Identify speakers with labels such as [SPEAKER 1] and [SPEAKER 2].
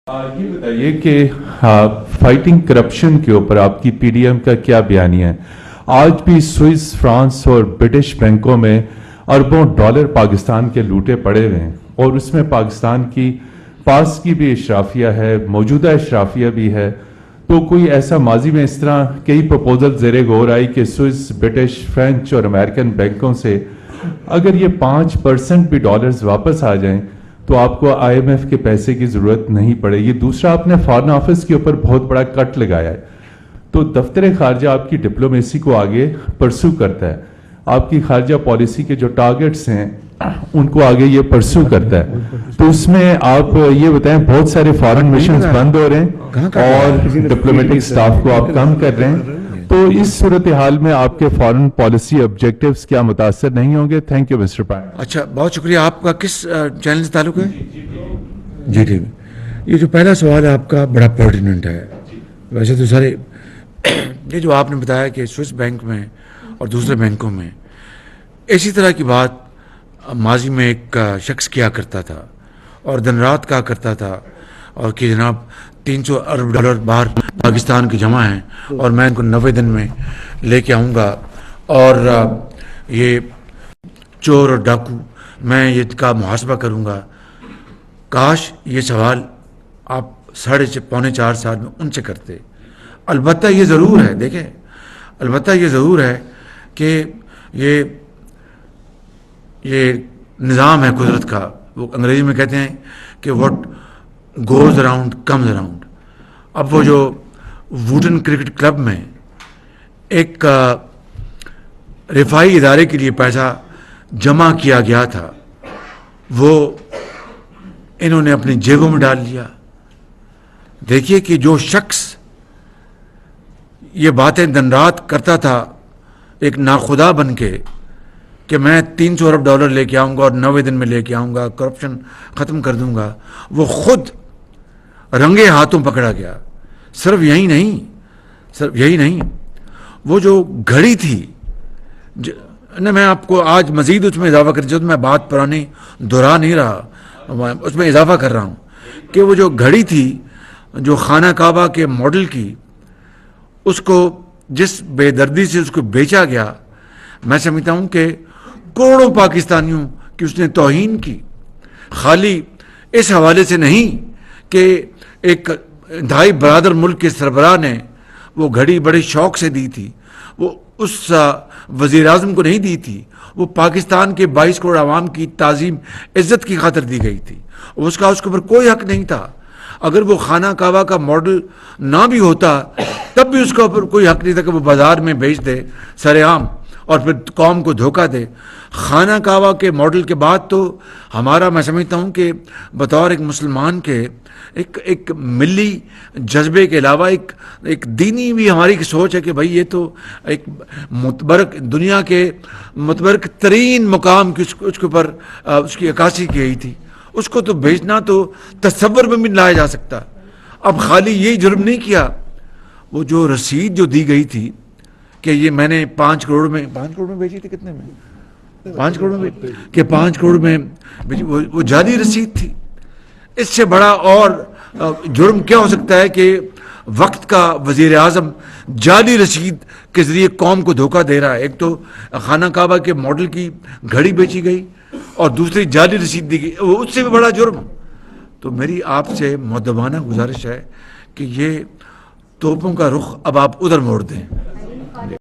[SPEAKER 1] یہ بتائیے کہ فائٹنگ کرپشن کے اوپر آپ کی پی ڈی ایم کا کیا بیانیہ ہے؟ آج بھی سوئس، فرانس اور برٹش بینکوں میں اربوں ڈالر پاکستان کے لوٹے پڑے ہوئے ہیں، اور اس میں پاکستان کی پاس کی بھی اشرافیہ ہے، موجودہ اشرافیہ بھی ہے. تو کوئی ایسا ماضی میں اس طرح کئی پروپوزل زیر غور آئی کہ سوئس، برٹش، فرینچ اور امریکن بینکوں سے اگر یہ 5% بھی ڈالرز واپس آ جائیں تو آپ کو آئی ایم ایف کے پیسے کی ضرورت نہیں پڑے گی. دوسرا، آپ نے فارن آفس کے اوپر بہت بڑا کٹ لگایا ہے، تو دفتر خارجہ آپ کی ڈپلومیسی کو آگے پرسو کرتا ہے، آپ کی خارجہ پالیسی کے جو ٹارگٹس ہیں ان کو آگے یہ پرسو کرتا ہے. تو اس میں آپ یہ بتائیں، بہت سارے فارن مشنز بند ہو رہے ہیں اور ڈپلومیٹک سٹاف کو آپ کم کر رہے ہیں، تو اس صورتحال میں آپ کے فارن پالیسی آبجیکٹیوز کیا متاثر نہیں ہوں گے؟ Thank you mister Pine.
[SPEAKER 2] اچھا، بہت شکریہ. آپ کا کس چینل سے تعلق ہے؟ جی ٹھیک. یہ جو پہلا سوال ہے آپ کا بڑا پرٹیننٹ ہے. ویسے تو سارے یہ جو آپ نے بتایا کہ سوئس بینک میں اور دوسرے بینکوں میں اسی طرح کی بات ماضی میں ایک شخص کیا کرتا تھا اور دن رات کہا کرتا تھا، اور کہ جناب 300 ارب ڈالر باہر پاکستان کی جمع ہیں اور میں ان کو 90 دن میں لے کے آؤں گا، اور یہ چور اور ڈاکو میں یہ کا محاسبہ کروں گا. کاش یہ سوال آپ 3.5-4 سال میں ان سے کرتے. البتہ یہ ضرور ہے، دیکھیں، البتہ یہ ضرور ہے کہ یہ نظام ہے قدرت کا. وہ انگریزی میں کہتے ہیں کہ what goes around comes around. اب وہ جو ووٹن کرکٹ کلب میں ایک رفاہی ادارے کے لیے پیسہ جمع کیا گیا تھا، وہ انہوں نے اپنی جیبوں میں ڈال لیا. دیکھیے کہ جو شخص یہ باتیں دن رات کرتا تھا ایک ناخدا بن کے کہ میں 300 ارب ڈالر لے کے آؤں گا اور 90 دن میں لے کے آؤں گا، کرپشن ختم کر دوں گا، وہ خود رنگے ہاتھوں پکڑا گیا. صرف یہی نہیں، وہ جو گھڑی تھی، میں آپ کو آج مزید اس میں اضافہ کر، میں بات پرانی دہرا نہیں رہا، اس میں اضافہ کر رہا ہوں کہ وہ جو گھڑی تھی جو خانہ کعبہ کے ماڈل کی، اس کو جس بے دردی سے اس کو بیچا گیا، میں سمجھتا ہوں کہ کروڑوں پاکستانیوں کی اس نے توہین کی. خالی اس حوالے سے نہیں کہ ایک انتہائی برادر ملک کے سربراہ نے وہ گھڑی بڑے شوق سے دی تھی، وہ اس وزیر اعظم کو نہیں دی تھی، وہ پاکستان کے 22 کروڑ عوام کی تعظیم عزت کی خاطر دی گئی تھی. اس کے اوپر کوئی حق نہیں تھا. اگر وہ خانہ کعبہ کا ماڈل نہ بھی ہوتا تب بھی اس کے اوپر کوئی حق نہیں تھا کہ وہ بازار میں بیچ دے سر عام اور پھر قوم کو دھوکہ دے. خانہ کعبہ کے ماڈل کے بعد تو ہمارا، میں سمجھتا ہوں کہ بطور ایک مسلمان کے ایک ملی جذبے کے علاوہ ایک دینی بھی ہماری سوچ ہے کہ بھائی یہ تو ایک متبرک دنیا کے متبرک ترین مقام کی اس کے اوپر اس کی عکاسی کی گئی تھی. اس کو تو بیچنا تو تصور میں بھی لایا جا سکتا. اب خالی یہی جرم نہیں کیا، وہ جو رسید جو دی گئی تھی کہ یہ میں نے 5 کروڑ میں بیچی تھی، کتنے میں؟ 5 کروڑ میں، کہ 5 کروڑ میں وہ جعلی رسید تھی. اس سے بڑا اور جرم کیا ہو سکتا ہے کہ وقت کا وزیر اعظم جعلی رسید کے ذریعے قوم کو دھوکہ دے رہا ہے. ایک تو خانہ کعبہ کے ماڈل کی گھڑی بیچی گئی اور دوسری جعلی رسید دی گئی، وہ اس سے بھی بڑا جرم. تو میری آپ سے مؤدبانہ گزارش ہے کہ یہ توپوں کا رخ اب آپ ادھر موڑ دیں.